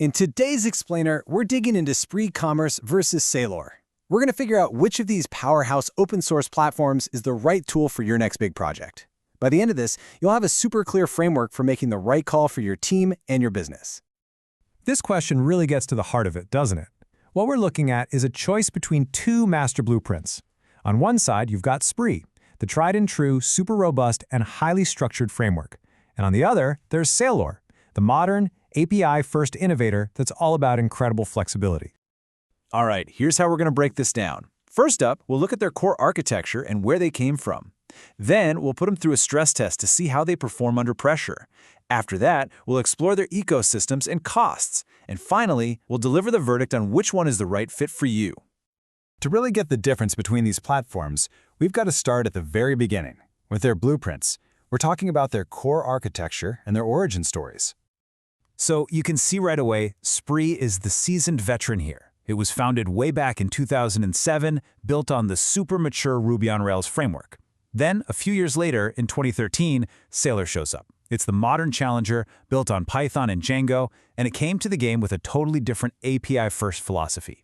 In today's explainer, we're digging into Spree Commerce versus Saleor. We're going to figure out which of these powerhouse open-source platforms is the right tool for your next big project. By the end of this, you'll have a super clear framework for making the right call for your team and your business. This question really gets to the heart of it, doesn't it? What we're looking at is a choice between two master blueprints. On one side, you've got Spree, the tried-and-true, super robust, and highly structured framework. And on the other, there's Saleor, the modern, API-first innovator that's all about incredible flexibility. All right, here's how we're going to break this down. First up, we'll look at their core architecture and where they came from. Then, we'll put them through a stress test to see how they perform under pressure. After that, we'll explore their ecosystems and costs. And finally, we'll deliver the verdict on which one is the right fit for you. To really get the difference between these platforms, we've got to start at the very beginning, with their blueprints. We're talking about their core architecture and their origin stories. So you can see right away, Spree is the seasoned veteran here. It was founded way back in 2007, built on the super mature Ruby on Rails framework. Then, a few years later, in 2013, Saleor shows up. It's the modern challenger, built on Python and Django, and it came to the game with a totally different API-first philosophy.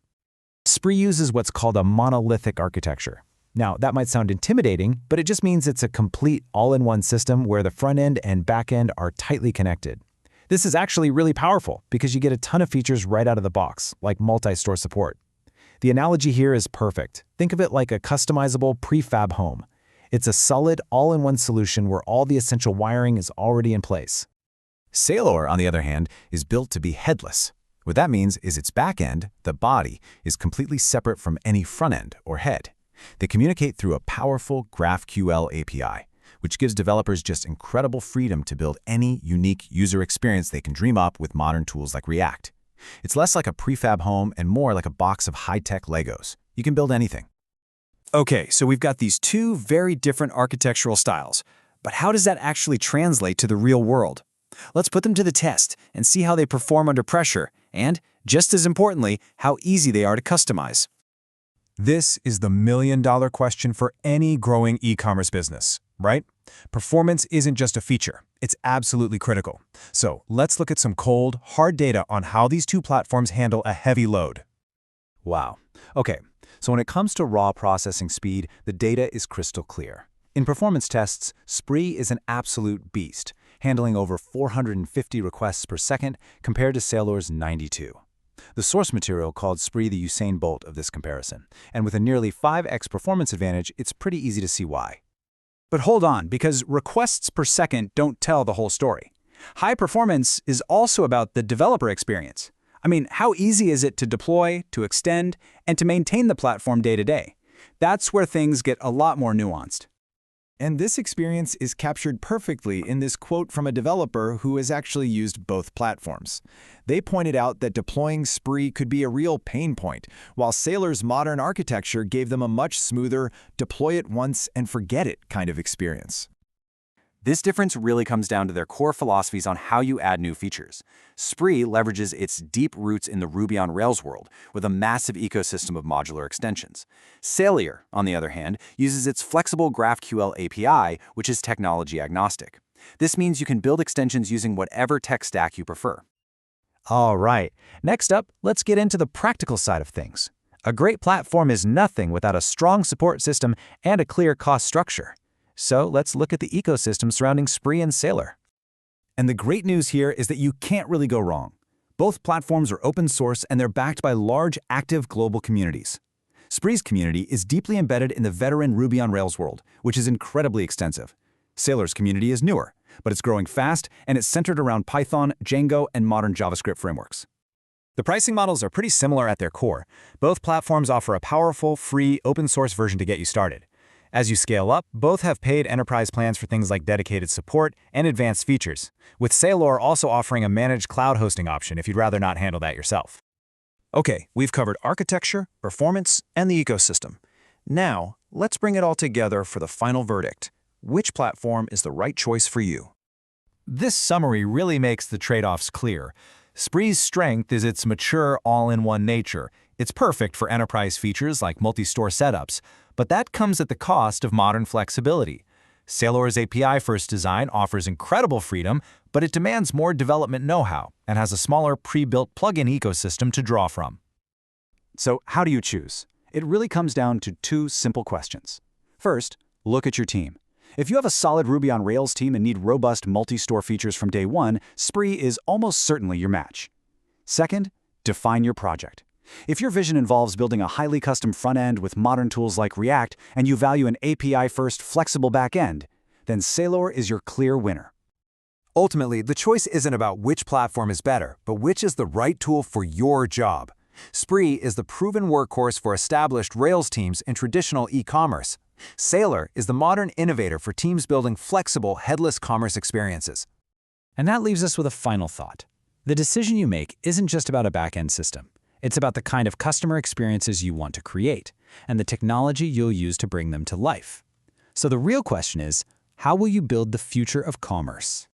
Spree uses what's called a monolithic architecture. Now, that might sound intimidating, but it just means it's a complete all-in-one system where the front end and back end are tightly connected. This is actually really powerful because you get a ton of features right out of the box, like multi-store support. The analogy here is perfect. Think of it like a customizable prefab home. It's a solid, all-in-one solution where all the essential wiring is already in place. Saleor, on the other hand, is built to be headless. What that means is its back end, the body, is completely separate from any front end or head. They communicate through a powerful GraphQL API, which gives developers just incredible freedom to build any unique user experience they can dream up with modern tools like React. It's less like a prefab home and more like a box of high-tech Legos. You can build anything. Okay, so we've got these two very different architectural styles. But how does that actually translate to the real world? Let's put them to the test and see how they perform under pressure and, just as importantly, how easy they are to customize. This is the million-dollar question for any growing e-commerce business, right? Performance isn't just a feature, it's absolutely critical. So let's look at some cold, hard data on how these two platforms handle a heavy load. Wow. Okay, so when it comes to raw processing speed, the data is crystal clear. In performance tests, Spree is an absolute beast, handling over 450 requests per second compared to Saleor's 92. The source material called Spree the Usain Bolt of this comparison, and with a nearly 5x performance advantage, it's pretty easy to see why. But hold on, because requests per second don't tell the whole story. High performance is also about the developer experience. I mean, how easy is it to deploy, to extend, and to maintain the platform day to day? That's where things get a lot more nuanced. And this experience is captured perfectly in this quote from a developer who has actually used both platforms. They pointed out that deploying Spree could be a real pain point, while Saleor's modern architecture gave them a much smoother, deploy it once and forget it kind of experience. This difference really comes down to their core philosophies on how you add new features. Spree leverages its deep roots in the Ruby on Rails world with a massive ecosystem of modular extensions. Saleor, on the other hand, uses its flexible GraphQL API, which is technology agnostic. This means you can build extensions using whatever tech stack you prefer. All right, next up, let's get into the practical side of things. A great platform is nothing without a strong support system and a clear cost structure. So let's look at the ecosystem surrounding Spree and Saleor. And the great news here is that you can't really go wrong. Both platforms are open source and they're backed by large, active global communities. Spree's community is deeply embedded in the veteran Ruby on Rails world, which is incredibly extensive. Saleor's community is newer, but it's growing fast and it's centered around Python, Django, and modern JavaScript frameworks. The pricing models are pretty similar at their core. Both platforms offer a powerful, free, open source version to get you started. As you scale up, both have paid enterprise plans for things like dedicated support and advanced features, with Saleor also offering a managed cloud hosting option if you'd rather not handle that yourself. Okay, we've covered architecture, performance, and the ecosystem. Now, let's bring it all together for the final verdict. Which platform is the right choice for you? This summary really makes the trade-offs clear. Spree's strength is its mature, all-in-one nature. It's perfect for enterprise features like multi-store setups, but that comes at the cost of modern flexibility. Saleor's API-first design offers incredible freedom, but it demands more development know-how and has a smaller pre-built plugin ecosystem to draw from. So how do you choose? It really comes down to two simple questions. First, look at your team. If you have a solid Ruby on Rails team and need robust multi-store features from day one, Spree is almost certainly your match. Second, define your project. If your vision involves building a highly custom front-end with modern tools like React and you value an API-first flexible back-end, then Saleor is your clear winner. Ultimately, the choice isn't about which platform is better, but which is the right tool for your job. Spree is the proven workhorse for established Rails teams in traditional e-commerce. Saleor is the modern innovator for teams building flexible, headless commerce experiences. And that leaves us with a final thought. The decision you make isn't just about a back-end system. It's about the kind of customer experiences you want to create and the technology you'll use to bring them to life. So the real question is, how will you build the future of commerce?